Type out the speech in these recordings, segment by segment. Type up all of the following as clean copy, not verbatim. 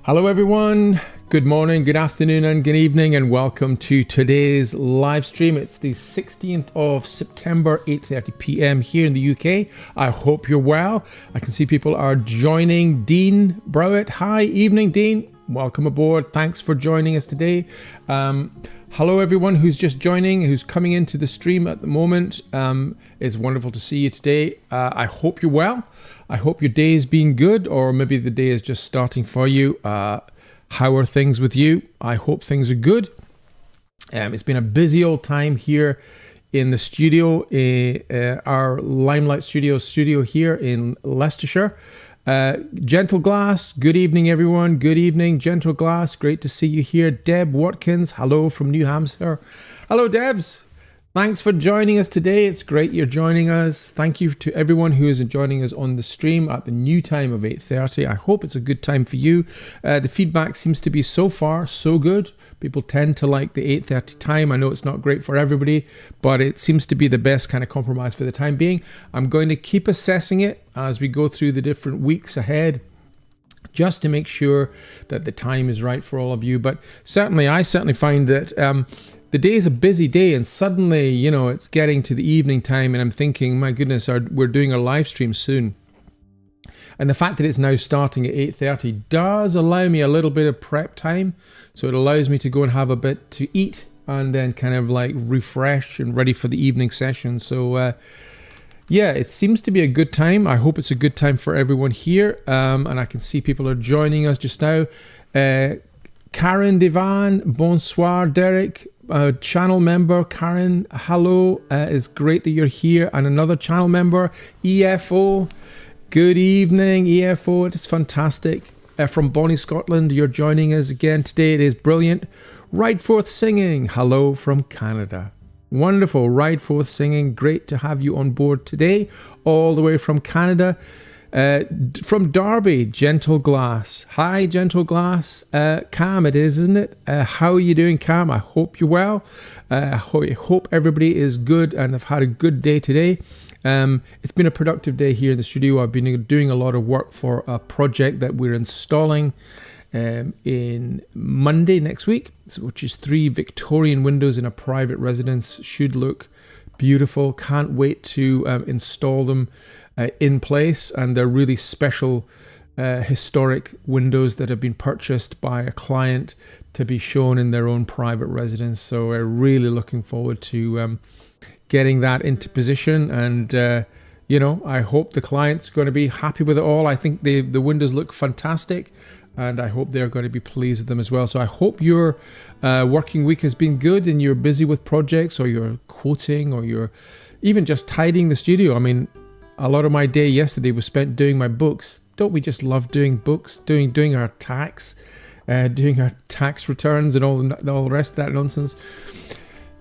Hello everyone, good morning, good afternoon and good evening and welcome to today's live stream. It's the 16th of September, 8:30 p.m. here in the UK. I hope you're well. I can see people are joining. Dean Browett, hi, evening Dean, welcome aboard. Thanks for joining us today. Hello everyone who's just joining, who's coming into the stream at the moment. It's wonderful to see you today. I hope you're well. I hope your day has been good, or maybe the day is just starting for you. How are things with you? I hope things are good. It's been a busy old time here in the studio, our Limelight studio here in Leicestershire. Gentle Glass, good evening everyone. Good evening, Gentle Glass. Great to see you here. Deb Watkins, hello from New Hampshire. Hello Debs. Thanks for joining us today. It's great you're joining us. Thank you to everyone who is joining us on the stream at the new time of 8:30. I hope it's a good time for you. The feedback seems to be so far so good. People tend to like the 8:30 time. I know it's not great for everybody, but it seems to be the best kind of compromise for the time being. I'm going to keep assessing it as we go through the different weeks ahead, just to make sure that the time is right for all of you. But I certainly find that the day is a busy day, and suddenly, it's getting to the evening time, and I'm thinking, my goodness, we're doing a live stream soon. And the fact that it's now starting at 8:30 does allow me a little bit of prep time. So it allows me to go and have a bit to eat and then kind of like refresh and ready for the evening session. So it seems to be a good time. I hope it's a good time for everyone here. And I can see people are joining us just now. Karen Devan, bonsoir, Derek. Channel member Karen, hello, it's great that you're here. And another channel member, EFO, good evening EFO, it's fantastic. From Bonnie, Scotland, you're joining us again today. It is brilliant. Ride Forth Singing, hello from Canada. Wonderful. Ride Forth Singing, great to have you on board today, all the way from Canada. From Derby, Gentle Glass. Hi, Gentle Glass. Cam, it is, isn't it? How are you doing, Cam? I hope you're well. I hope everybody is good and have had a good day today. It's been a productive day here in the studio. I've been doing a lot of work for a project that we're installing in Monday next week, which is 3 Victorian windows in a private residence. Should look beautiful. Can't wait to install them in place, and they're really special historic windows that have been purchased by a client to be shown in their own private residence. So we're really looking forward to getting that into position, and I hope the client's going to be happy with it all. I think the windows look fantastic, and I hope they're going to be pleased with them as well. So I hope your working week has been good and you're busy with projects, or you're quoting, or you're even just tidying the studio. I mean, a lot of my day yesterday was spent doing my books. Don't we just love doing books, doing our tax, doing our tax returns and all the rest of that nonsense?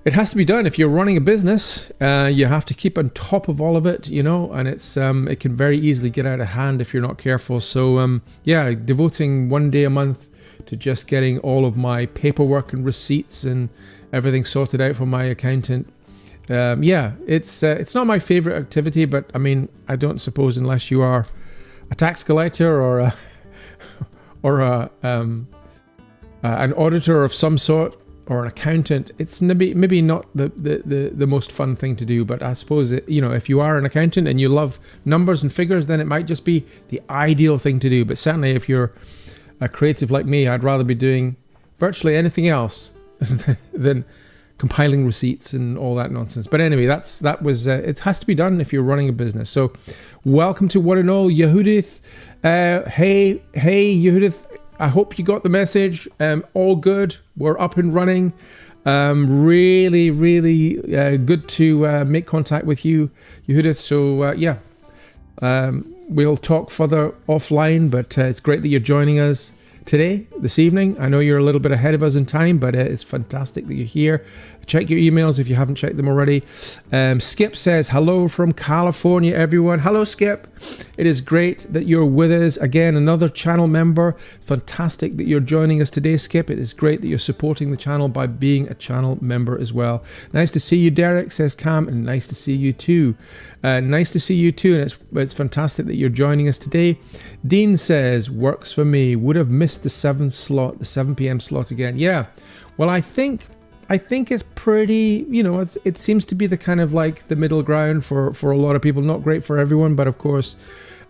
It has to be done. If you're running a business, you have to keep on top of all of it, and it can very easily get out of hand if you're not careful. So devoting one day a month to just getting all of my paperwork and receipts and everything sorted out from my accountant. It's not my favorite activity, but I mean, I don't suppose unless you are a tax collector or an auditor of some sort, or an accountant, it's maybe not the most fun thing to do. But I suppose if you are an accountant and you love numbers and figures, then it might just be the ideal thing to do. But certainly, if you're a creative like me, I'd rather be doing virtually anything else than compiling receipts and all that nonsense. But anyway, that was it has to be done if you're running a business. So welcome to one and all. Yehudith, hey Yehudith, I hope you got the message. All good, we're up and running. Really good to make contact with you, Yehudith. So we'll talk further offline, but it's great that you're joining us this evening. I know you're a little bit ahead of us in time, but it's fantastic that you're here. Check your emails if you haven't checked them already. Skip says, hello from California, everyone. Hello, Skip. It is great that you're with us. Again, another channel member. Fantastic that you're joining us today, Skip. It is great that you're supporting the channel by being a channel member as well. Nice to see you, Derek, says Cam, and nice to see you too. Nice to see you too, and it's fantastic that you're joining us today. Dean says, works for me. Would have missed the 7 p.m. slot again. Yeah, well, I think it's pretty, it seems to be the kind of like the middle ground for a lot of people. Not great for everyone, but of course,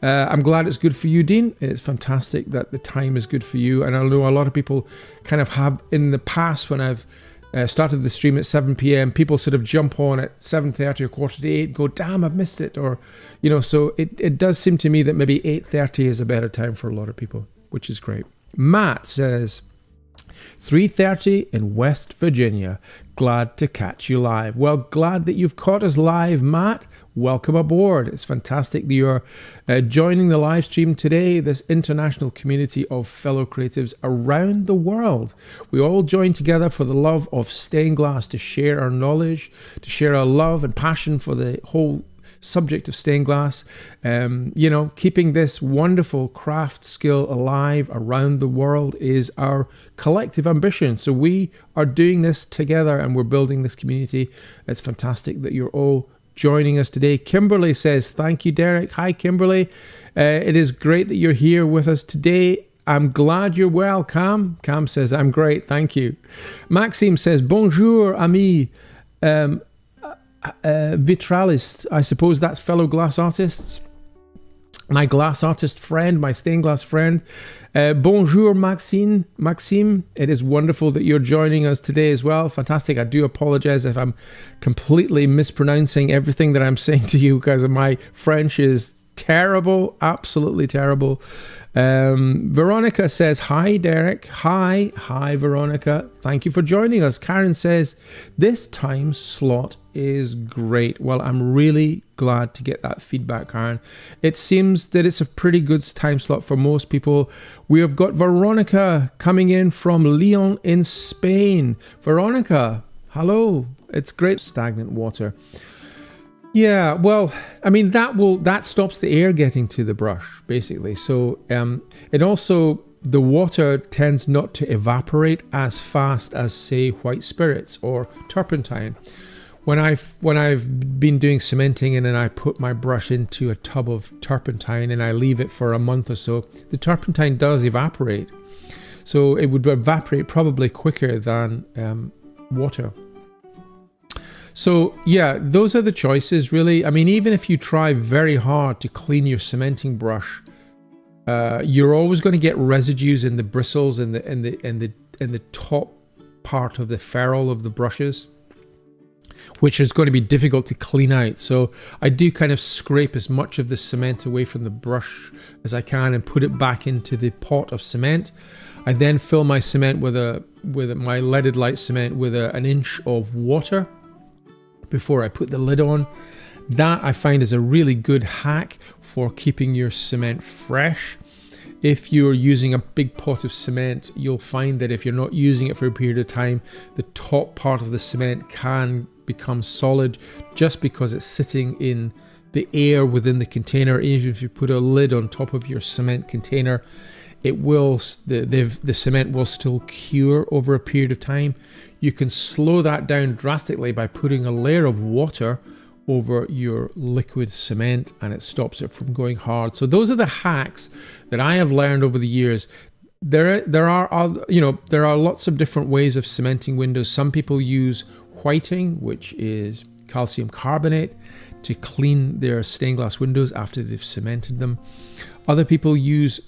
I'm glad it's good for you, Dean. It's fantastic that the time is good for you. And I know a lot of people kind of have in the past when I've started the stream at 7 p.m. people sort of jump on at 7:30 or 7:45, go, damn, I've missed it. Or, so it does seem to me that maybe 8:30 is a better time for a lot of people, which is great. Matt says, 3:30 in West Virginia. Glad to catch you live. Well, glad that you've caught us live, Matt. Welcome aboard. It's fantastic that you're joining the live stream today, this international community of fellow creatives around the world. We all join together for the love of stained glass, to share our knowledge, to share our love and passion for the whole subject of stained glass, keeping this wonderful craft skill alive around the world is our collective ambition. So we are doing this together and we're building this community. It's fantastic that you're all joining us today. Kimberly says, thank you, Derek. Hi, Kimberly. It is great that you're here with us today. I'm glad you're well, Cam. Cam says, I'm great. Thank you. Maxime says, bonjour, ami. Vitralis, I suppose that's fellow glass artists. My glass artist friend, my stained glass friend. Bonjour, Maxime. It is wonderful that you're joining us today as well. Fantastic. I do apologize if I'm completely mispronouncing everything that I'm saying to you, because my French is terrible, absolutely terrible. Veronica says, hi, Derek. Hi, Veronica. Thank you for joining us. Karen says, this time slot is great. Well, I'm really glad to get that feedback, Karen. It seems that it's a pretty good time slot for most people. We have got Veronica coming in from Lyon in Spain. Veronica, hello. It's great. Stagnant water. Yeah, well, I mean, that stops the air getting to the brush, basically. So it also, the water tends not to evaporate as fast as, say, white spirits or turpentine. When I've been doing cementing and then I put my brush into a tub of turpentine and I leave it for a month or so, the turpentine does evaporate. So it would evaporate probably quicker than water. So yeah, those are the choices, really. I mean, even if you try very hard to clean your cementing brush, you're always going to get residues in the bristles and the top part of the ferrule of the brushes, which is going to be difficult to clean out. So I do kind of scrape as much of the cement away from the brush as I can and put it back into the pot of cement. I then fill my cement with my leaded light cement with an inch of water before I put the lid on. That I find is a really good hack for keeping your cement fresh. If you're using a big pot of cement, you'll find that if you're not using it for a period of time, the top part of the cement can become solid just because it's sitting in the air within the container. Even if you put a lid on top of your cement container, it will, the cement will still cure over a period of time. You can slow that down drastically by putting a layer of water over your liquid cement, and it stops it from going hard. So those are the hacks that I have learned over the years. There are lots of different ways of cementing windows. Some people use whiting, which is calcium carbonate, to clean their stained glass windows after they've cemented them. Other people use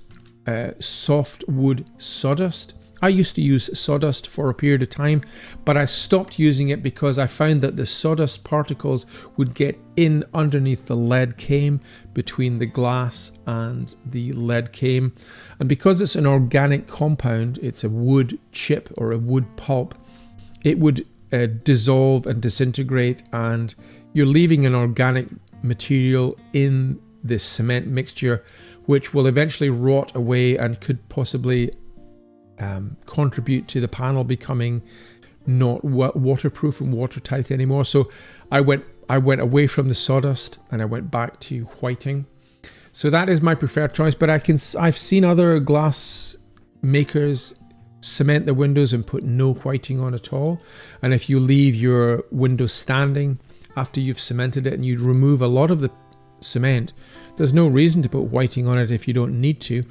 soft wood sawdust. I used to use sawdust for a period of time, but I stopped using it because I found that the sawdust particles would get in underneath the lead came, between the glass and the lead came. And because it's an organic compound, it's a wood chip or a wood pulp, it would dissolve and disintegrate, and you're leaving an organic material in this cement mixture, which will eventually rot away and could possibly contribute to the panel becoming not waterproof and watertight anymore. So I went away from the sawdust and I went back to whiting. So that is my preferred choice, but I've seen other glass makers cement the windows and put no whiting on at all. And if you leave your window standing after you've cemented it and you remove a lot of the cement, there's no reason to put whiting on it if you don't need to.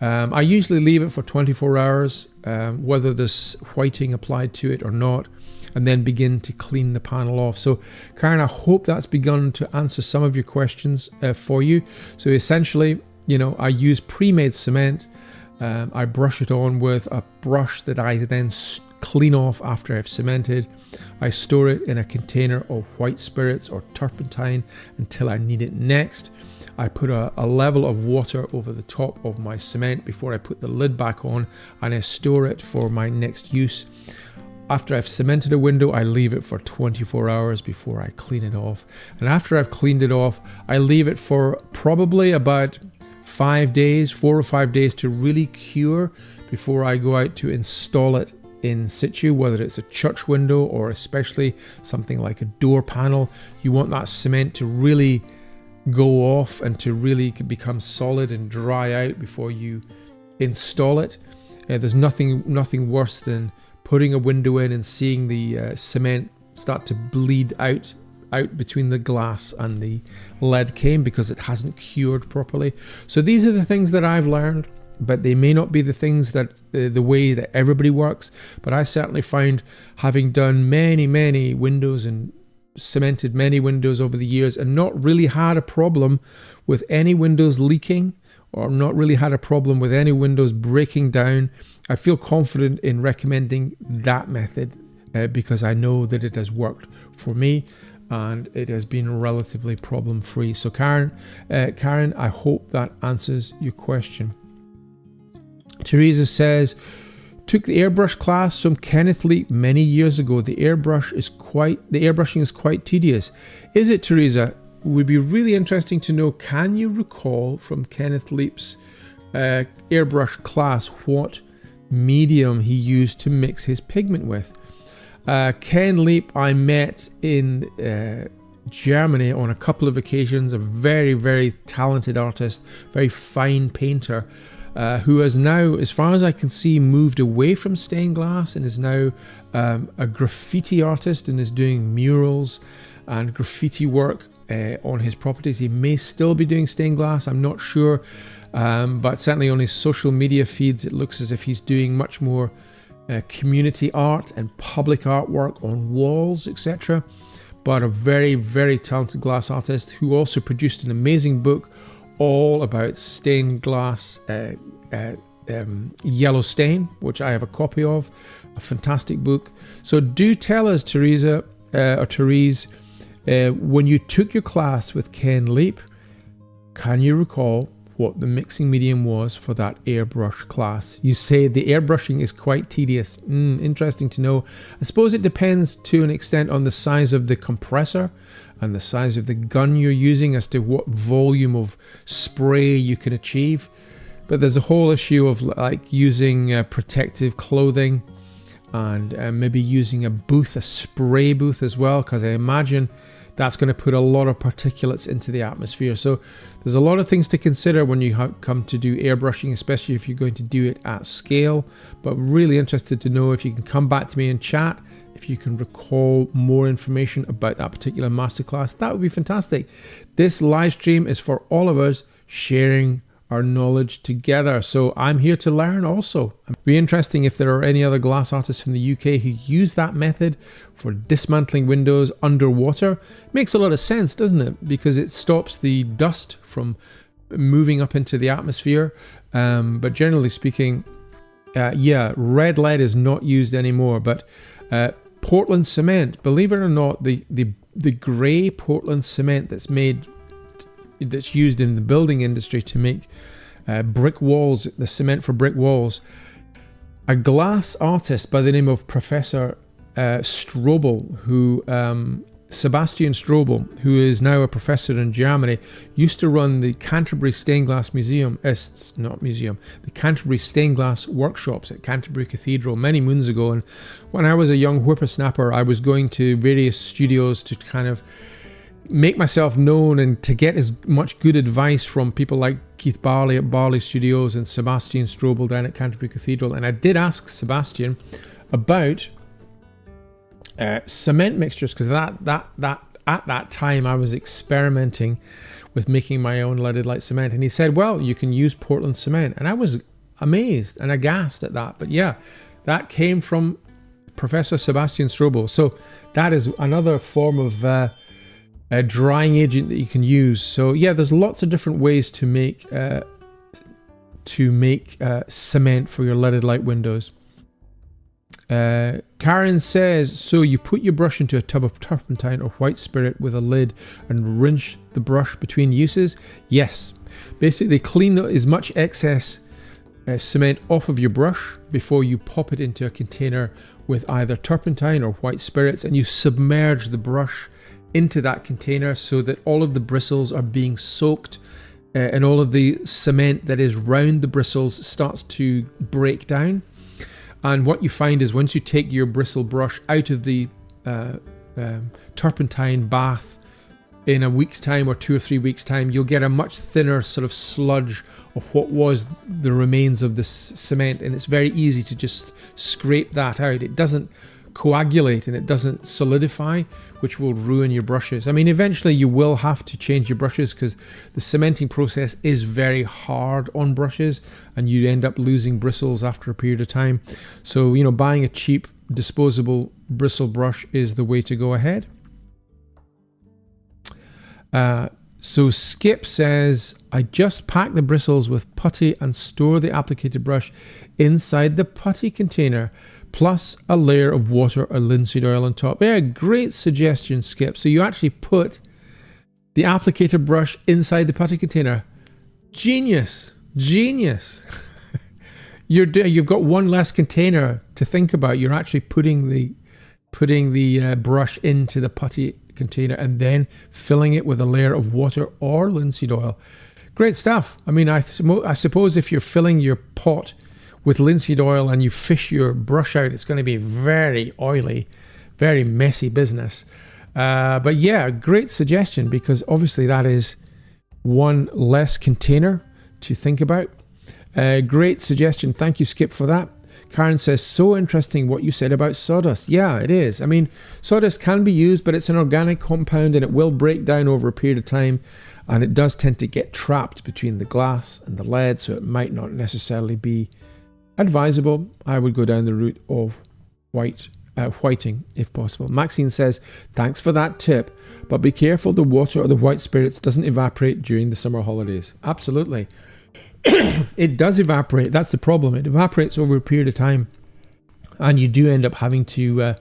I usually leave it for 24 hours, whether there's whiting applied to it or not, and then begin to clean the panel off. So Karen, I hope that's begun to answer some of your questions for you. So essentially, I use pre-made cement. I brush it on with a brush that I then clean off after I've cemented. I store it in a container of white spirits or turpentine until I need it next. I put a level of water over the top of my cement before I put the lid back on, and I store it for my next use. After I've cemented a window, I leave it for 24 hours before I clean it off. And after I've cleaned it off, I leave it for probably about 4 or 5 days to really cure before I go out to install it in situ, whether it's a church window or especially something like a door panel. You want that cement to really go off and to really become solid and dry out before you install it. There's nothing worse than putting a window in and seeing the cement start to bleed out between the glass and the lead cane because it hasn't cured properly. So these are the things that I've learned, but they may not be the things that the way that everybody works. But I certainly find, having done many windows and cemented many windows over the years and not really had a problem with any windows leaking or not really had a problem with any windows breaking down, I feel confident in recommending that method because I know that it has worked for me and it has been relatively problem free. So Karen, I hope that answers your question. Teresa says, took the airbrush class from Kenneth Leap many years ago. The airbrushing is quite tedious. Is it, Teresa? Would be really interesting to know, can you recall from Kenneth Leap's airbrush class what medium he used to mix his pigment with? Ken Leap I met in Germany on a couple of occasions, a very talented artist, very fine painter, who has now, as far as I can see, moved away from stained glass and is now a graffiti artist and is doing murals and graffiti work on his properties. He may still be doing stained glass, I'm not sure, but certainly on his social media feeds it looks as if he's doing much more community art and public artwork on walls, etc. But a very talented glass artist who also produced an amazing book all about stained glass yellow stain, which I have a copy of, a fantastic book. So do tell us, Teresa or Therese, when you took your class with Ken Leap, can you recall what the mixing medium was for that airbrush class? You say the airbrushing is quite tedious. Interesting to know. I suppose it depends to an extent on the size of the compressor and the size of the gun you're using as to what volume of spray you can achieve. But there's a whole issue of like using protective clothing and maybe using a spray booth as well, because I imagine that's going to put a lot of particulates into the atmosphere. So there's a lot of things to consider when you come to do airbrushing, especially if you're going to do it at scale. But really interested to know if you can come back to me in chat, if you can recall more information about that particular masterclass. That would be fantastic. This live stream is for all of us sharing our knowledge together. So I'm here to learn also. It'd be interesting if there are any other glass artists from the UK who use that method for dismantling windows underwater. Makes a lot of sense, doesn't it? Because it stops the dust from moving up into the atmosphere. But generally speaking, red lead is not used anymore. But Portland cement, believe it or not, the grey Portland cement that's used in the building industry to make brick walls, the cement for brick walls. A glass artist by the name of Professor Strobel, who Sebastian Strobel, who is now a professor in Germany, used to run the Canterbury Stained Glass Museum, the Canterbury Stained Glass workshops at Canterbury Cathedral many moons ago. And when I was a young whippersnapper, I was going to various studios to kind of make myself known and to get as much good advice from people like Keith Barley at Barley Studios and Sebastian Strobel down at Canterbury Cathedral. And I did ask Sebastian about cement mixtures, because at that time I was experimenting with making my own leaded light cement, and he said, well, you can use Portland cement, and I was amazed and aghast at that. But yeah, that came from Professor Sebastian Strobel. So that is another form of a drying agent that you can use. So yeah, there's lots of different ways to make cement for your leaded light windows. Karen says, so you put your brush into a tub of turpentine or white spirit with a lid and rinse the brush between uses? Yes. Basically clean as much excess cement off of your brush before you pop it into a container with either turpentine or white spirits, and you submerge the brush into that container so that all of the bristles are being soaked and all of the cement that is round the bristles starts to break down. And what you find is once you take your bristle brush out of the turpentine bath in a week's time or 2 or 3 weeks' time, you'll get a much thinner sort of sludge of what was the remains of the cement, and it's very easy to just scrape that out. It doesn't coagulate and it doesn't solidify, which will ruin your brushes. I mean, eventually you will have to change your brushes because the cementing process is very hard on brushes and you end up losing bristles after a period of time. So, you know, buying a cheap disposable bristle brush is the way to go ahead. So Skip says, I just pack the bristles with putty and store the applicator brush inside the putty container, plus a layer of water or linseed oil on top. Yeah, great suggestion, Skip. So you actually put the applicator brush inside the putty container. Genius. You've got one less container to think about. You're actually putting the brush into the putty container and then filling it with a layer of water or linseed oil. Great stuff. I mean, I suppose if you're filling your pot with linseed oil and you fish your brush out, it's going to be very oily, very messy business. But yeah, great suggestion, because obviously that is one less container to think about. Great suggestion. Thank you, Skip, for that. Karen says, so interesting what you said about sawdust. Yeah, it is. I mean, sawdust can be used, but it's an organic compound and it will break down over a period of time. And it does tend to get trapped between the glass and the lead, so it might not necessarily be advisable. I would go down the route of whiting if possible. Maxine says, thanks for that tip, but be careful the water or the white spirits doesn't evaporate during the summer holidays. Absolutely. It does evaporate. That's the problem. It evaporates over a period of time and you do end up having to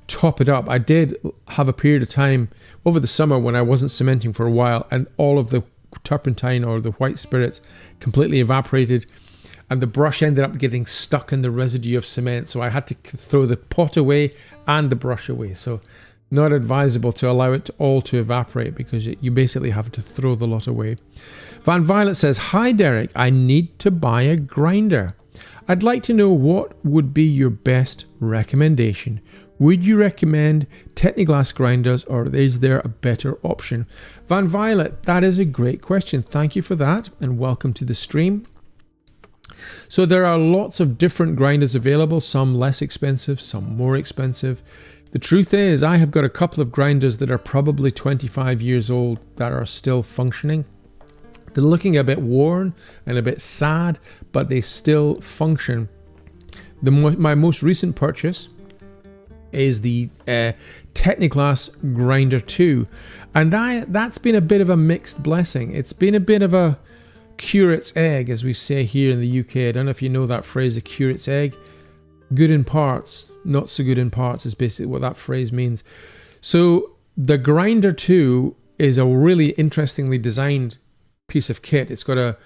top it up. I did have a period of time over the summer when I wasn't cementing for a while and all of the turpentine or the white spirits completely evaporated and the brush ended up getting stuck in the residue of cement, so I had to throw the pot away and the brush away. So not advisable to allow it all to evaporate, because you basically have to throw the lot away. Van Violet says, hi Derek, I need to buy a grinder. I'd like to know what would be your best recommendation. Would you recommend Techniglass grinders, or is there a better option? Van Violet, that is a great question. Thank you for that and welcome to the stream. So there are lots of different grinders available, some less expensive, some more expensive. The truth is, I have got a couple of grinders that are probably 25 years old that are still functioning. They're looking a bit worn and a bit sad, but they still function. My most recent purchase is the Techniglass Grinder 2, and that's been a bit of a mixed blessing. It's been a bit of a curate's egg, as we say here in the UK. I don't know if you know that phrase, a curate's egg. Good in parts, not so good in parts is basically what that phrase means. So the Grinder 2 is a really interestingly designed piece of kit. It's got an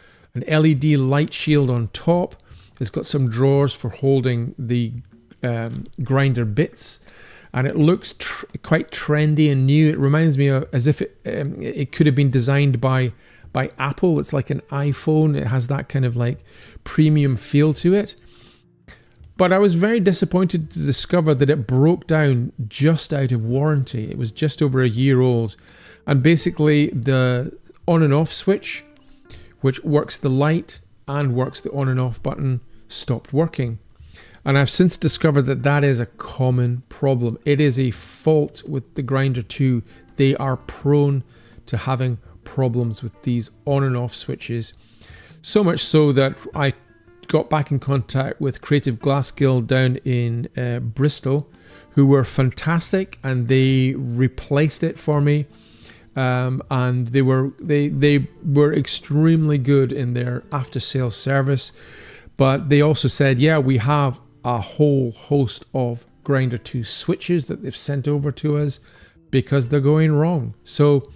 LED light shield on top. It's got some drawers for holding the grinder bits. and it looks quite trendy and new. It reminds me of as if it could have been designed by Apple. It's like an iPhone. It has that kind of like premium feel to it. But I was very disappointed to discover that it broke down just out of warranty. It was just over a year old. And basically the on and off switch, which works the light and works the on and off button, stopped working. And I've since discovered that that is a common problem. It is a fault with the Grinder 2. They are prone to having problems with these on and off switches. So much so that I got back in contact with Creative Glass Guild down in Bristol, who were fantastic, and they replaced it for me. And they were extremely good in their after sales service. But they also said, yeah, we have a whole host of Grinder 2 switches that they've sent over to us because they're going wrong. So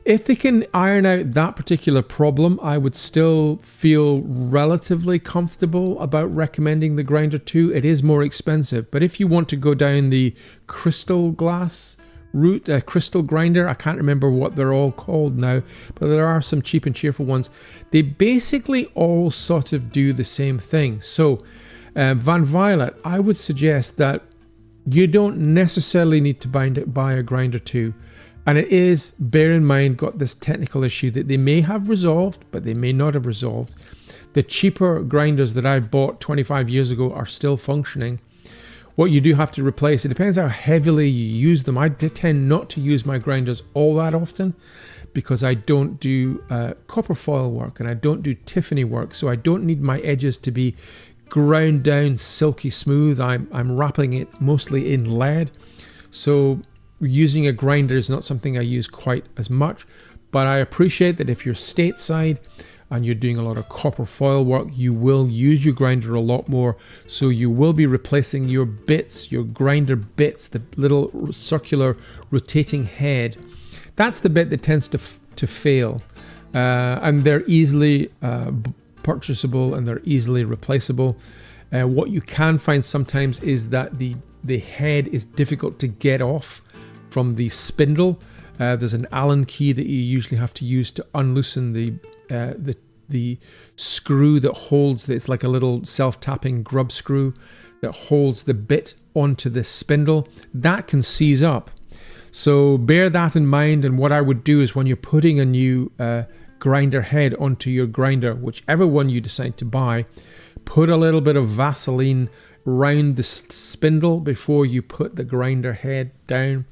if they can iron out that particular problem, I would still feel relatively comfortable about recommending the Grinder 2. It is more expensive, but if you want to go down the crystal glass route, crystal grinder, I can't remember what they're all called now, but there are some cheap and cheerful ones. They basically all sort of do the same thing. So Van Violet, I would suggest that you don't necessarily need to buy a Grinder 2. And it is, bear in mind, got this technical issue that they may have resolved, but they may not have resolved. The cheaper grinders that I bought 25 years ago are still functioning. What you do have to replace, it depends how heavily you use them. I tend not to use my grinders all that often because I don't do copper foil work and I don't do Tiffany work. So I don't need my edges to be ground down silky smooth. I'm wrapping it mostly in lead. So using a grinder is not something I use quite as much, but I appreciate that if you're stateside and you're doing a lot of copper foil work, you will use your grinder a lot more. So you will be replacing your bits, your grinder bits, the little circular rotating head. That's the bit that tends to fail, and they're easily purchasable and they're easily replaceable. What you can find sometimes is that the head is difficult to get off from the spindle. There's an Allen key that you usually have to use to unloosen the screw that holds. It's like a little self-tapping grub screw that holds the bit onto the spindle. That can seize up. So bear that in mind. And what I would do is when you're putting a new grinder head onto your grinder, whichever one you decide to buy, put a little bit of Vaseline around the spindle before you put the grinder head down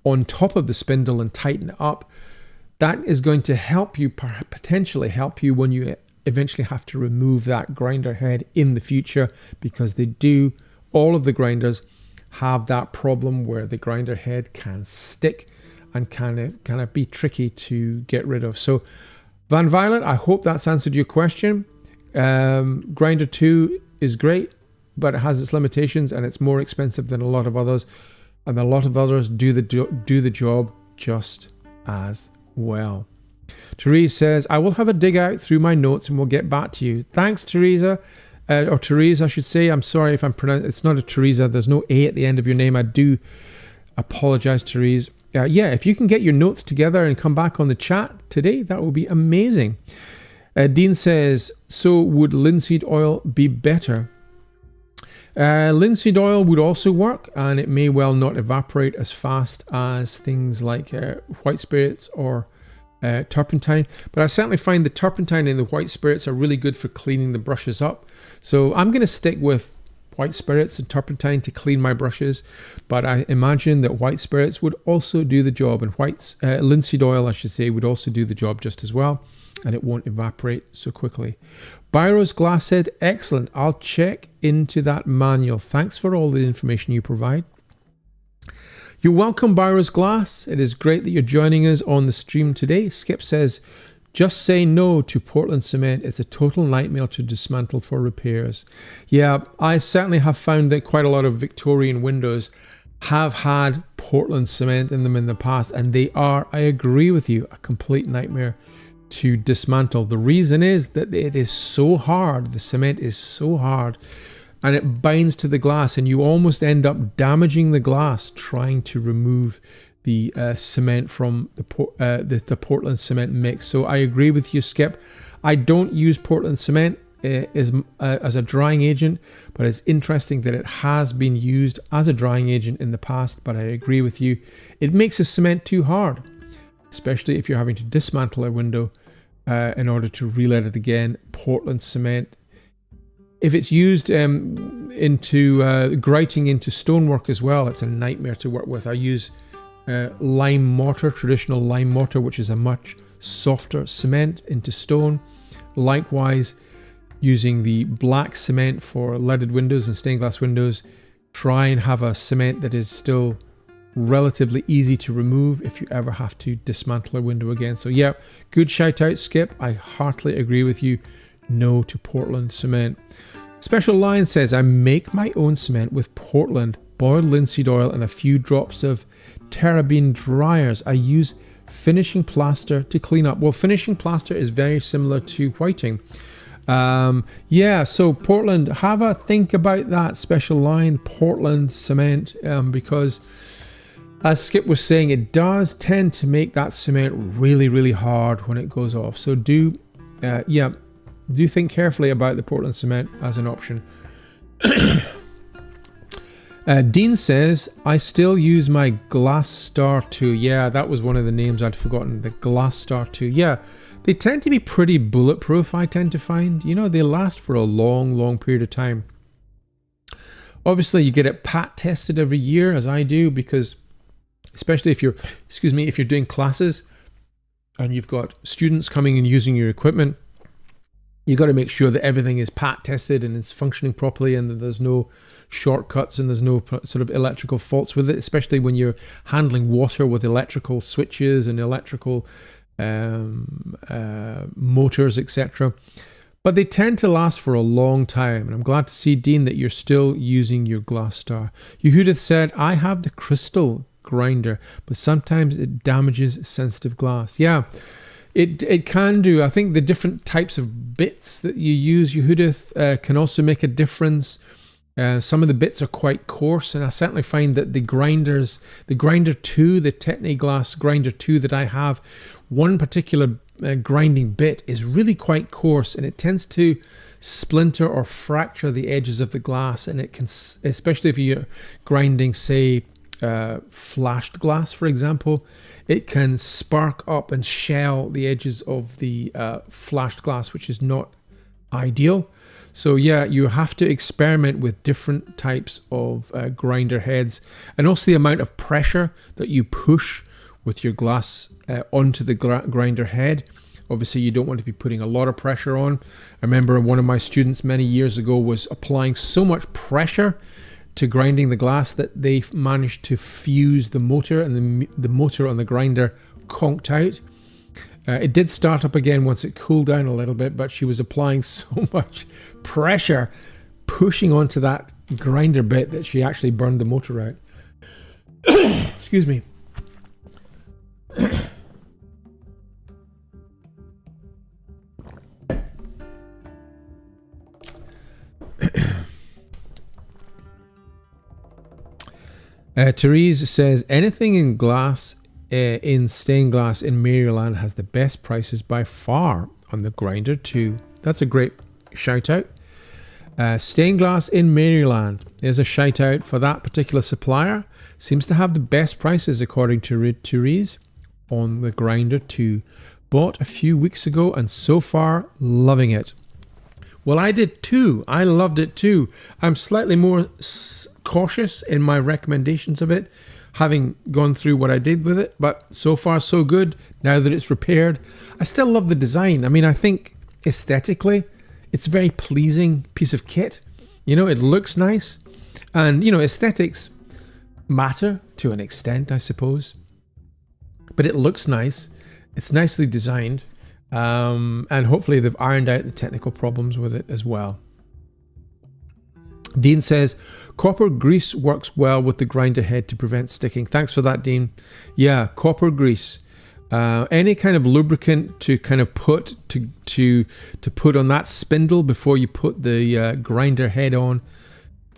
on top of the spindle and tighten it up. That is going to help you, potentially help you when you eventually have to remove that grinder head in the future, because they do, all of the grinders have that problem where the grinder head can stick and kind of be tricky to get rid of. So Van Violet, I hope that's answered your question. Grinder 2 is great, but it has its limitations and it's more expensive than a lot of others. And a lot of others do the job just as well. Therese says, I will have a dig out through my notes and we'll get back to you. Thanks, Teresa. Or Therese, I should say. I'm sorry if I'm pronouncing, it's not a Teresa. There's no A at the end of your name. I do apologize, Therese. Yeah, if you can get your notes together and come back on the chat today, that would be amazing. Dean says, so would linseed oil be better? Linseed oil would also work, and it may well not evaporate as fast as things like white spirits or turpentine, but I certainly find the turpentine and the white spirits are really good for cleaning the brushes up. So I'm going to stick with white spirits and turpentine to clean my brushes, but I imagine that white spirits would also do the job, and linseed oil, I should say, would also do the job just as well, and it won't evaporate so quickly. Byro's Glass said, excellent, I'll check into that manual. Thanks for all the information you provide. You're welcome, Byro's Glass. It is great that you're joining us on the stream today. Skip says, just say no to Portland cement. It's a total nightmare to dismantle for repairs. Yeah, I certainly have found that quite a lot of Victorian windows have had Portland cement in them in the past, and they are, I agree with you, a complete nightmare to dismantle. The reason is that it is so hard. The cement is so hard. and it binds to the glass, and you almost end up damaging the glass trying to remove the cement from the Portland cement mix. So I agree with you, Skip. I don't use Portland cement as a drying agent, but it's interesting that it has been used as a drying agent in the past. But I agree with you, it makes the cement too hard, especially if you're having to dismantle a window in order to relet it again. Portland cement, if it's used into grouting into stonework as well, it's a nightmare to work with. I use lime mortar, traditional lime mortar, which is a much softer cement into stone. Likewise, using the black cement for leaded windows and stained glass windows, try and have a cement that is still relatively easy to remove if you ever have to dismantle a window again. So yeah, good shout out, Skip. I heartily agree with you. No to Portland cement. Special Lion says, I make my own cement with Portland, boiled linseed oil, and a few drops of Terrabene dryers. I use finishing plaster to clean up. Well, finishing plaster is very similar to whiting. Yeah, so Portland, have a think about that, Special Line, Portland cement, because as Skip was saying, it does tend to make that cement really, really hard when it goes off. So do think carefully about the Portland cement as an option. Dean says, I still use my Glass Star 2. Yeah, that was one of the names I'd forgotten. The Glass Star 2. Yeah, they tend to be pretty bulletproof, I tend to find. You know, they last for a long, long period of time. Obviously, you get it pat tested every year, as I do, because especially if you're, if you're doing classes and you've got students coming and using your equipment, you got to make sure that everything is pat tested and it's functioning properly and that there's no shortcuts and there's no sort of electrical faults with it, especially when you're handling water with electrical switches and electrical motors, etc. But they tend to last for a long time, and I'm glad to see, Dean, that you're still using your Glass Star. Yehudith said, I have the crystal grinder, but sometimes it damages sensitive glass. Yeah, it can do. I think the different types of bits that you use, Yehudith, can also make a difference. Some of the bits are quite coarse, and I certainly find that the grinder 2, the Tetney Glass grinder 2 that I have, one particular grinding bit is really quite coarse, and it tends to splinter or fracture the edges of the glass, and it can, especially if you're grinding, say, flashed glass, for example, it can spark up and shell the edges of the flashed glass, which is not ideal. So yeah, you have to experiment with different types of grinder heads, and also the amount of pressure that you push with your glass onto the grinder head. Obviously, you don't want to be putting a lot of pressure on. I remember one of my students many years ago was applying so much pressure to grinding the glass that they managed to fuse the motor, and the motor on the grinder conked out. It did start up again once it cooled down a little bit, but she was applying so much pressure pushing onto that grinder bit that she actually burned the motor out. Excuse me. Therese says, anything in glass, in stained glass in Maryland has the best prices by far on the grinder too. That's a great shout out. Stained glass in Maryland is a shout out for that particular supplier. Seems to have the best prices according to Therese on the grinder too. Bought a few weeks ago and so far loving it. Well, I did too. I loved it too. I'm slightly more cautious in my recommendations of it, having gone through what I did with it, but so far so good. Now that it's repaired, I still love the design. I mean, I think aesthetically, it's a very pleasing piece of kit. You know, it looks nice, and you know, aesthetics matter to an extent, I suppose. But it looks nice. It's nicely designed. And hopefully they've ironed out the technical problems with it as well. Dean says, copper grease works well with the grinder head to prevent sticking. Thanks for that, Dean. Yeah, copper grease. Any kind of lubricant to kind of put to put on that spindle before you put the grinder head on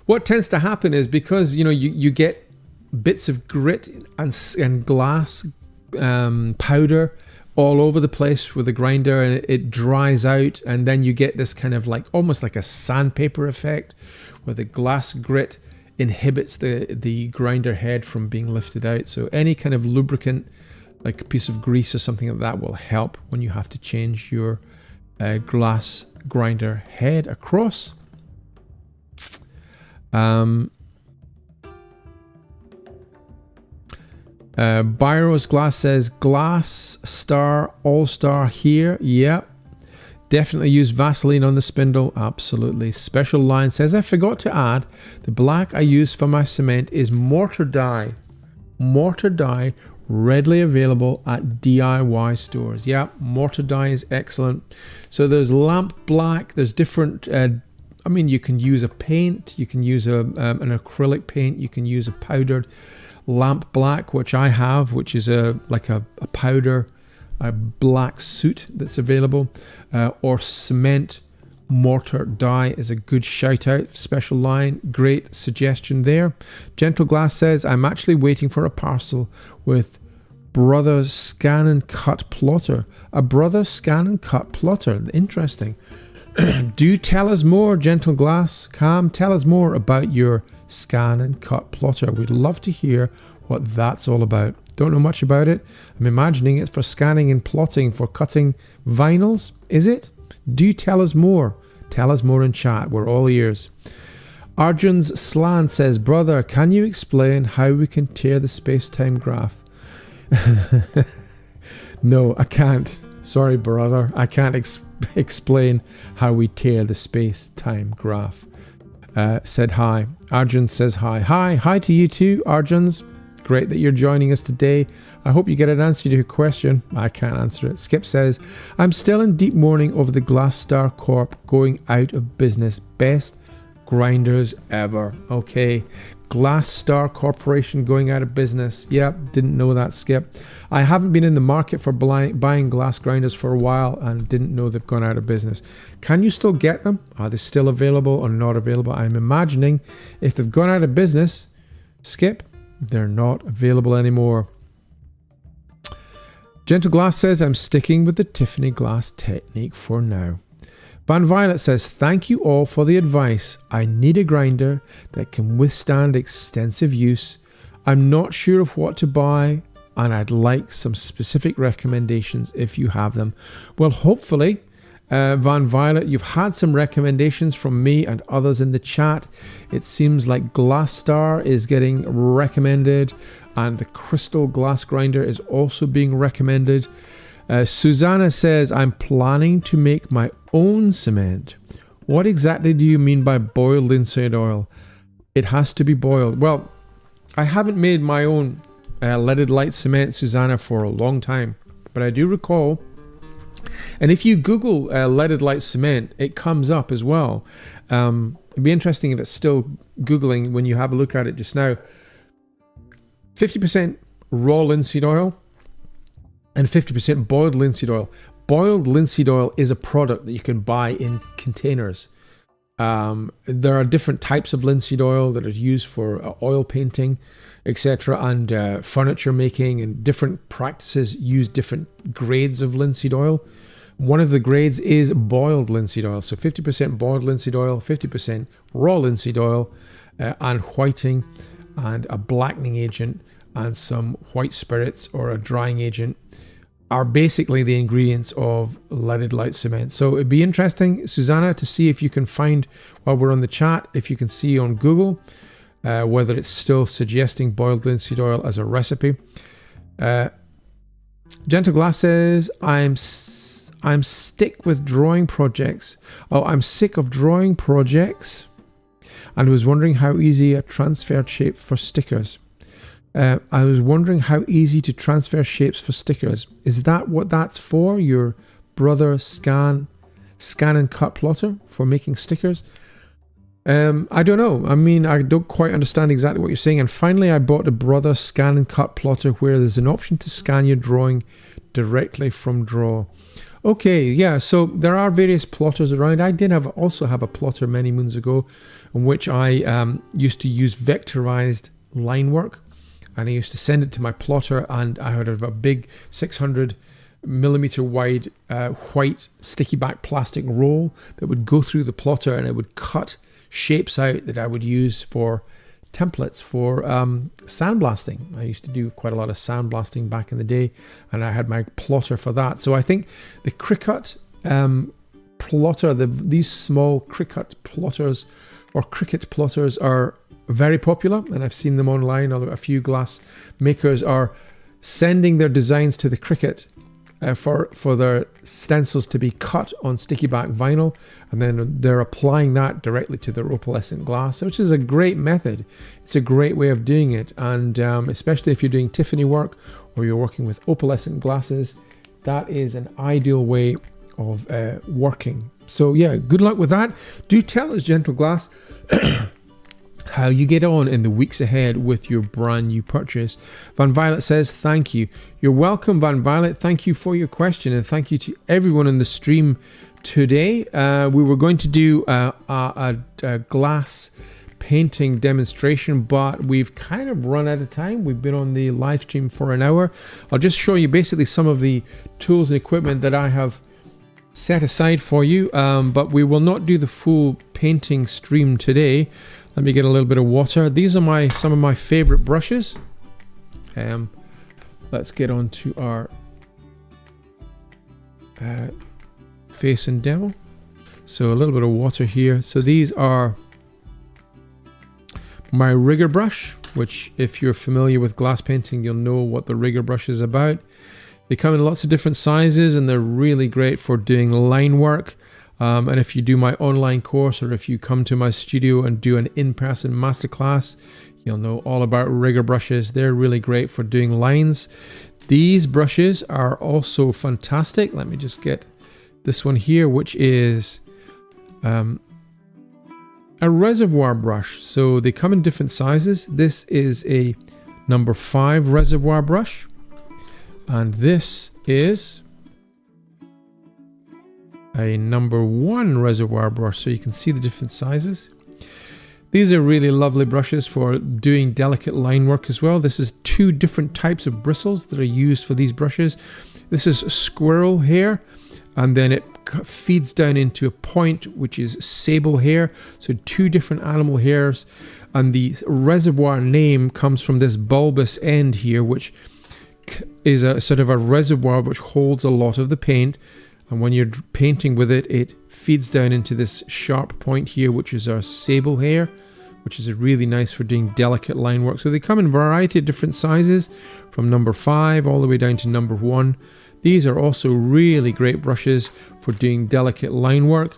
what tends to happen is because, you get bits of grit and glass powder all over the place with the grinder, and it dries out, and then you get this kind of almost like a sandpaper effect where the glass grit inhibits the grinder head from being lifted out. So any kind of lubricant, like a piece of grease or something like that, will help when you have to change your glass grinder head across. Byros Glass says Glass Star All-Star here. Yep. Definitely use Vaseline on the spindle. Absolutely. Special Line says, I forgot to add, the black I use for my cement is mortar dye. Mortar dye, readily available at DIY stores. Yeah, mortar dye is excellent. So there's lamp black. There's different, you can use a paint. You can use an acrylic paint. You can use a powdered lamp black, which I have, which is a powder, a black suit that's available, or cement mortar dye is a good shout out. Special Line, great suggestion there. Gentle Glass says, I'm actually waiting for a parcel with Brothers Scan and Cut Plotter. A Brothers Scan and Cut Plotter. Interesting. Do tell us more, Gentle Glass. Cam, tell us more about your Scan and Cut Plotter. We'd love to hear what that's all about. Don't know much about it. I'm imagining it's for scanning and plotting for cutting vinyls. Is it? Do tell us more. Tell us more in chat. We're all ears. Arjun's Slant says, brother, can you explain how we can tear the space-time graph? No, I can't. Sorry, brother. I can't explain how we tear the space-time graph. Said hi. Arjun says hi. Hi to you too, Arjuns. Great that you're joining us today. I hope you get an answer to your question. I can't answer it. Skip says, I'm still in deep mourning over the Glass Star Corp going out of business. Best grinders ever. Okay. Glass Star Corporation going out of business. Yep, didn't know that, Skip. I haven't been in the market for buying glass grinders for a while and didn't know they've gone out of business. Can you still get them? Are they still available or not available? I'm imagining if they've gone out of business, Skip, they're not available anymore. Gentle Glass says, I'm sticking with the Tiffany glass technique for now. Van Violet says, thank you all for the advice. I need a grinder that can withstand extensive use. I'm not sure of what to buy, and I'd like some specific recommendations if you have them. Well, hopefully, Van Violet, you've had some recommendations from me and others in the chat. It seems like Glass Star is getting recommended, and the Crystal Glass Grinder is also being recommended. Susanna says, I'm planning to make my own cement. What exactly do you mean by boiled linseed oil? It has to be boiled. Well, I haven't made my own leaded light cement, Susanna, for a long time, but I do recall, and if you Google leaded light cement, it comes up as well. It'd be interesting if it's still Googling when you have a look at it just now. 50% raw linseed oil and 50% boiled linseed oil. Boiled linseed oil is a product that you can buy in containers. There are different types of linseed oil that are used for oil painting, etc., and furniture making, and different practices use different grades of linseed oil. One of the grades is boiled linseed oil. So 50% boiled linseed oil, 50% raw linseed oil, and whiting, and a blackening agent, and some white spirits or a drying agent are basically the ingredients of leaded light cement. So it'd be interesting, Susanna, to see if you can find, while we're on the chat, if you can see on Google whether it's still suggesting boiled linseed oil as a recipe. Gentle Glass says, I'm sick with drawing projects. Oh, I'm sick of drawing projects, and was wondering how easy a transfer shape for stickers. I was wondering how easy to transfer shapes for stickers. Is that what that's for? Your brother scan and cut plotter for making stickers? I don't know. I mean, I don't quite understand exactly what you're saying. And finally, I bought a brother scan and cut plotter where there's an option to scan your drawing directly from Draw. Okay, yeah, so there are various plotters around. I did also have a plotter many moons ago in which I used to use vectorized line work, and I used to send it to my plotter, and I had a big 600mm wide white sticky back plastic roll that would go through the plotter, and it would cut shapes out that I would use for templates for sandblasting. I used to do quite a lot of sandblasting back in the day, and I had my plotter for that. So I think the Cricut plotter, these small Cricut plotters or Cricut plotters are very popular, and I've seen them online. A few glass makers are sending their designs to the Cricut for their stencils to be cut on sticky back vinyl, and then they're applying that directly to their opalescent glass, which is a great method. It's a great way of doing it, and especially if you're doing Tiffany work or you're working with opalescent glasses, that is an ideal way of working. So yeah, good luck with that. Do tell us, Gentle Glass, how you get on in the weeks ahead with your brand new purchase. Van Violet says, thank you. You're welcome, Van Violet. Thank you for your question, and thank you to everyone in the stream today. We were going to do a glass painting demonstration, but we've kind of run out of time. We've been on the live stream for an hour. I'll just show you basically some of the tools and equipment that I have set aside for you, but we will not do the full painting stream today. Let me get a little bit of water. These are some of my favorite brushes. Let's get on to our face and demo. So a little bit of water here. So these are my rigger brush, which if you're familiar with glass painting, you'll know what the rigger brush is about. They come in lots of different sizes, and they're really great for doing line work. And if you do my online course, or if you come to my studio and do an in-person masterclass, you'll know all about rigger brushes. They're really great for doing lines. These brushes are also fantastic. Let me just get this one here, which is a reservoir brush. So they come in different sizes. This is a number 5 reservoir brush, and this is a number 1 reservoir brush, so you can see the different sizes. These are really lovely brushes for doing delicate line work as well. This is 2 different types of bristles that are used for these brushes. This is squirrel hair, and then it feeds down into a point which is sable hair, so 2 different animal hairs, and the reservoir name comes from this bulbous end here, which is a sort of a reservoir which holds a lot of the paint. And when you're painting with it, it feeds down into this sharp point here, which is our sable hair, which is really nice for doing delicate line work. So they come in a variety of different sizes, from number 5 all the way down to number 1. These are also really great brushes for doing delicate line work.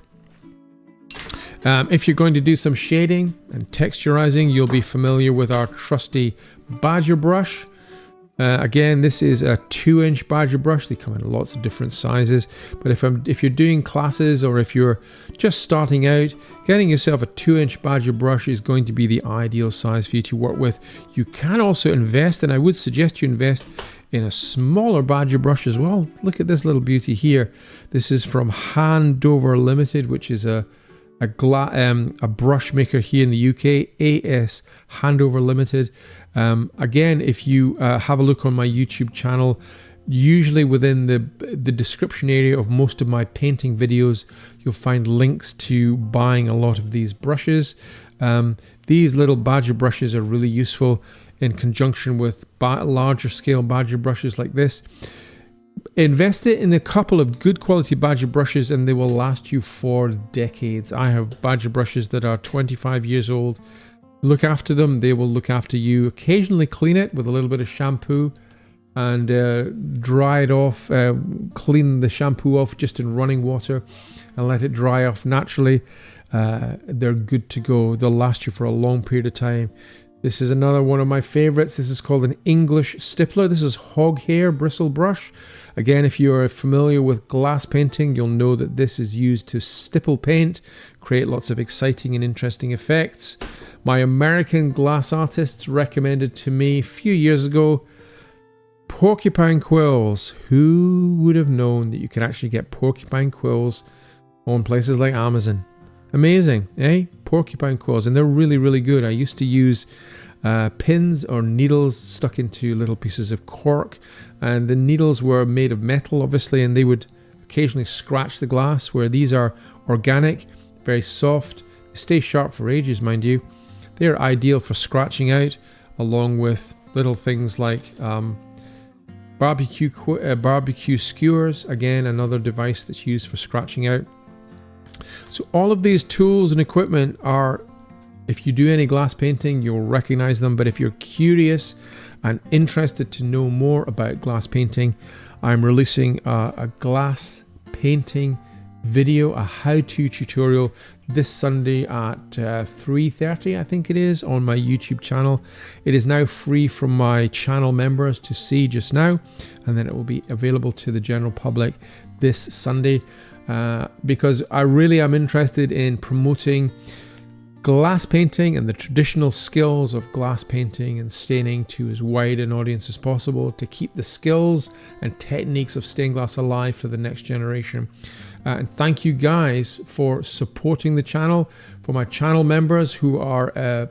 If you're going to do some shading and texturizing, you'll be familiar with our trusty Badger brush. Again, this is a 2-inch Badger brush. They come in lots of different sizes, but if you're doing classes, or if you're just starting out, getting yourself a 2-inch Badger brush is going to be the ideal size for you to work with. You can also invest, and I would suggest you invest in a smaller Badger brush as well. Look at this little beauty here. This is from Handover Limited, which is a brush maker here in the UK. AS Handover Limited. Again, if you have a look on my YouTube channel, usually within the description area of most of my painting videos, you'll find links to buying a lot of these brushes. These little Badger brushes are really useful in conjunction with larger scale Badger brushes like this. Invest it in a couple of good quality Badger brushes, and they will last you for decades. I have Badger brushes that are 25 years old. Look after them, they will look after you. Occasionally clean it with a little bit of shampoo and dry it off. Clean the shampoo off just in running water and let it dry off naturally. They're good to go. They'll last you for a long period of time. This is another one of my favorites. This is called an English stippler. This is hog hair bristle brush. Again, if you're familiar with glass painting, you'll know that this is used to stipple paint, create lots of exciting and interesting effects. My American glass artists recommended to me a few years ago, porcupine quills. Who would have known that you could actually get porcupine quills on places like Amazon? Amazing, eh? Porcupine quills, and they're really, really good. I used to use pins or needles stuck into little pieces of cork, and the needles were made of metal, obviously, and they would occasionally scratch the glass, where these are organic, very soft. They stay sharp for ages, mind you. They're ideal for scratching out, along with little things like barbecue skewers, again, another device that's used for scratching out. So all of these tools and equipment are, if you do any glass painting, you'll recognize them. But if you're curious and interested to know more about glass painting, I'm releasing a glass painting video, a how-to tutorial this Sunday at 3:30, I think it is, on my YouTube channel. It is now free from my channel members to see just now, and then it will be available to the general public this Sunday, because I really am interested in promoting glass painting and the traditional skills of glass painting and staining to as wide an audience as possible, to keep the skills and techniques of stained glass alive for the next generation. And thank you guys for supporting the channel, for my channel members who are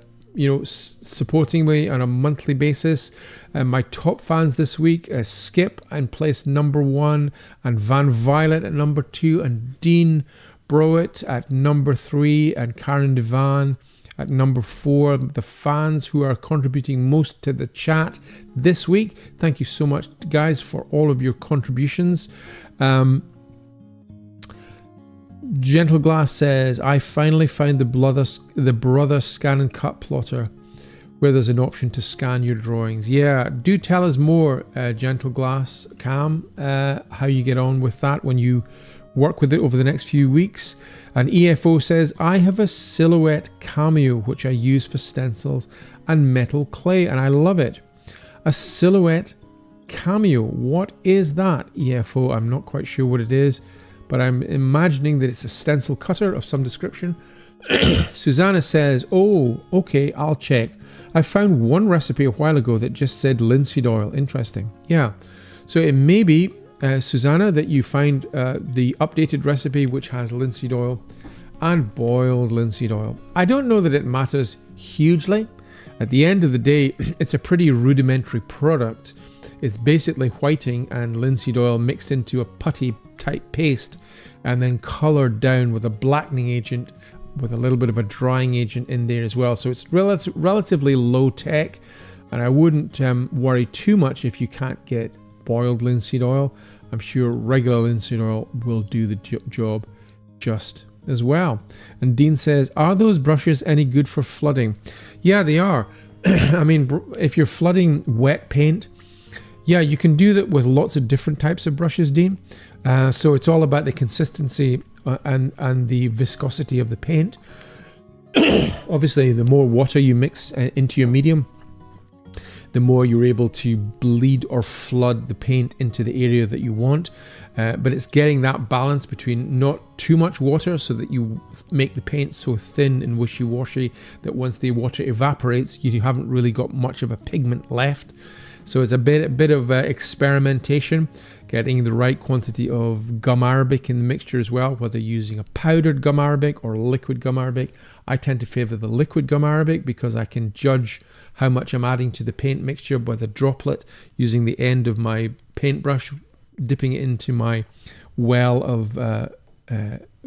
supporting me on a monthly basis. My top fans this week are Skip in place number 1, and Van Violet at number 2, and Dean Browett at number 3, and Karen Devan at number 4. The fans who are contributing most to the chat this week, thank you so much, guys, for all of your contributions. Gentle Glass says, I finally found the Brother Scan and Cut plotter, where there's an option to scan your drawings. Yeah, do tell us more, Gentle Glass Cam, how you get on with that when you work with it over the next few weeks. And EFO says, I have a Silhouette Cameo, which I use for stencils and metal clay, and I love it. A Silhouette Cameo, what is that, EFO? I'm not quite sure what it is, but I'm imagining that it's a stencil cutter of some description. Susanna says, oh, okay, I'll check. I found one recipe a while ago that just said linseed oil. Interesting. Yeah. So it may be, Susanna, that you find the updated recipe which has linseed oil and boiled linseed oil. I don't know that it matters hugely. At the end of the day, it's a pretty rudimentary product. It's basically whiting and linseed oil mixed into a putty type paste and then colored down with a blackening agent with a little bit of a drying agent in there as well. So it's relatively low tech, and I wouldn't worry too much if you can't get boiled linseed oil. I'm sure regular linseed oil will do the job just as well. And Dean says, are those brushes any good for flooding? Yeah, they are. I mean, if you're flooding wet paint, yeah, you can do that with lots of different types of brushes, Dean. So it's all about the consistency and the viscosity of the paint. Obviously, the more water you mix into your medium, the more you're able to bleed or flood the paint into the area that you want. But it's getting that balance between not too much water so that you make the paint so thin and wishy-washy that once the water evaporates, you haven't really got much of a pigment left. So it's a bit of experimentation, getting the right quantity of gum arabic in the mixture as well, whether using a powdered gum arabic or liquid gum arabic. I tend to favor the liquid gum arabic because I can judge how much I'm adding to the paint mixture by the droplet using the end of my paintbrush, dipping it into my well of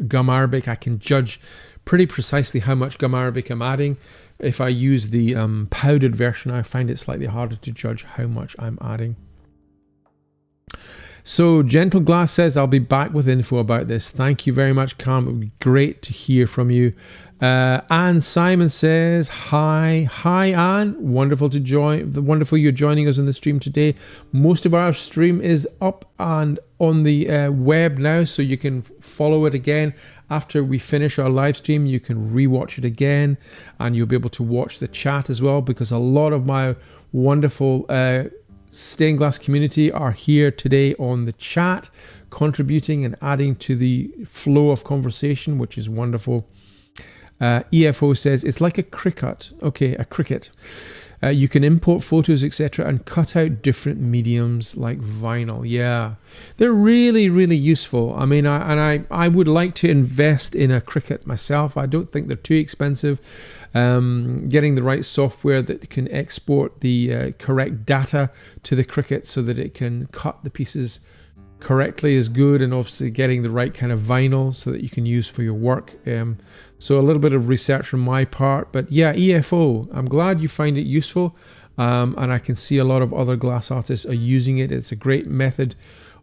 gum arabic. I can judge pretty precisely how much gum arabic I'm adding. If I use the powdered version, I find it slightly harder to judge how much I'm adding. So Gentle Glass says, I'll be back with info about this. Thank you very much, Cam. It would be great to hear from you. Anne Simon says, hi Anne, wonderful you're joining us on the stream today. Most of our stream is up and on the web now, so you can follow it again after we finish our live stream. You can rewatch it again, and you'll be able to watch the chat as well, because a lot of my wonderful stained glass community are here today on the chat, contributing and adding to the flow of conversation, which is wonderful. EFO says, it's like a cricket. Okay, a cricket. You can import photos, etc., and cut out different mediums like vinyl. Yeah, they're really, really useful. I mean, I would like to invest in a Cricut myself. I don't think they're too expensive. Getting the right software that can export the correct data to the Cricut so that it can cut the pieces correctly is good, and obviously getting the right kind of vinyl so that you can use for your work. So a little bit of research on my part, but yeah, EFO, I'm glad you find it useful, and I can see a lot of other glass artists are using it. It's a great method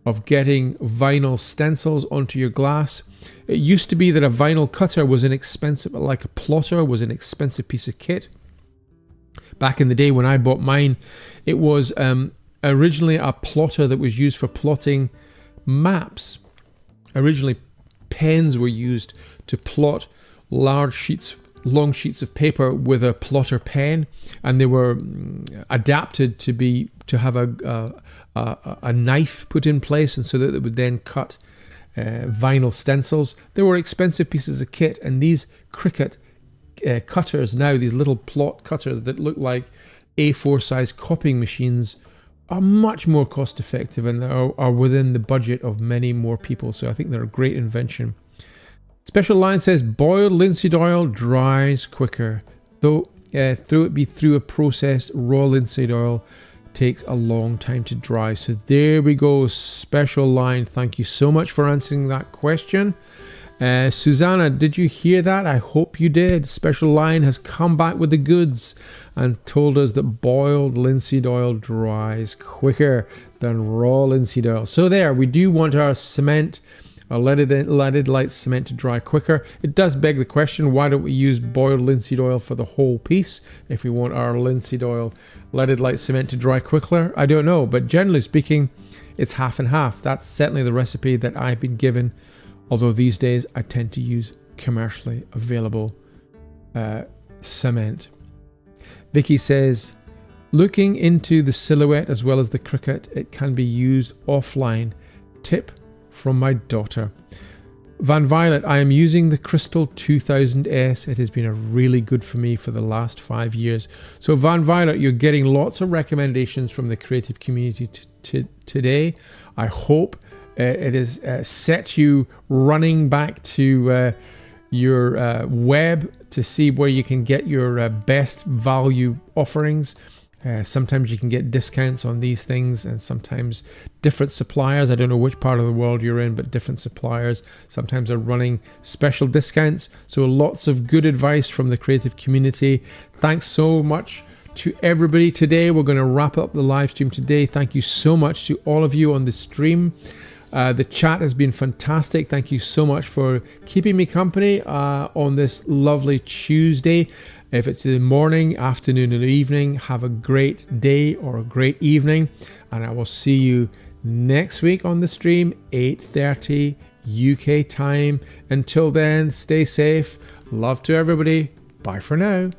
of getting vinyl stencils onto your glass. It used to be that a vinyl cutter was inexpensive, like a plotter was an expensive piece of kit. Back in the day when I bought mine, it was originally a plotter that was used for plotting maps. Originally, pens were used to plot long sheets of paper with a plotter pen, and they were adapted to have a knife put in place, and so that it would then cut vinyl stencils. They were expensive pieces of kit, and these Cricut cutters now, these little plot cutters that look like A4 size copying machines, are much more cost effective and are within the budget of many more people. So I think they're a great invention. Special Line says boiled linseed oil dries quicker, though through a processed raw linseed oil takes a long time to dry. So there we go, Special Line. Thank you so much for answering that question. Susanna, did you hear that? I hope you did. Special Line has come back with the goods and told us that boiled linseed oil dries quicker than raw linseed oil. So there, we do want our cement, our leaded light cement to dry quicker. It does beg the question, why don't we use boiled linseed oil for the whole piece if we want our linseed oil leaded light cement to dry quicker? I don't know, but generally speaking, it's half and half. That's certainly the recipe that I've been given, although these days I tend to use commercially available cement. Vicky says, looking into the Silhouette as well as the Cricut, it can be used offline. Tip from my daughter. Van Violet, I am using the Crystal 2000S. It has been really good for me for the last 5 years. So Van Violet, you're getting lots of recommendations from the creative community today. I hope it has set you running back to your web to see where you can get your best value offerings. Sometimes you can get discounts on these things, and sometimes different suppliers, I don't know which part of the world you're in, but different suppliers sometimes are running special discounts. So lots of good advice from the creative community. Thanks so much to everybody today. We're going to wrap up the live stream today. Thank you so much to all of you on the stream. The chat has been fantastic. Thank you so much for keeping me company on this lovely Tuesday. If it's the morning, afternoon, and evening, have a great day or a great evening. And I will see you next week on the stream, 8:30 UK time. Until then, stay safe. Love to everybody. Bye for now.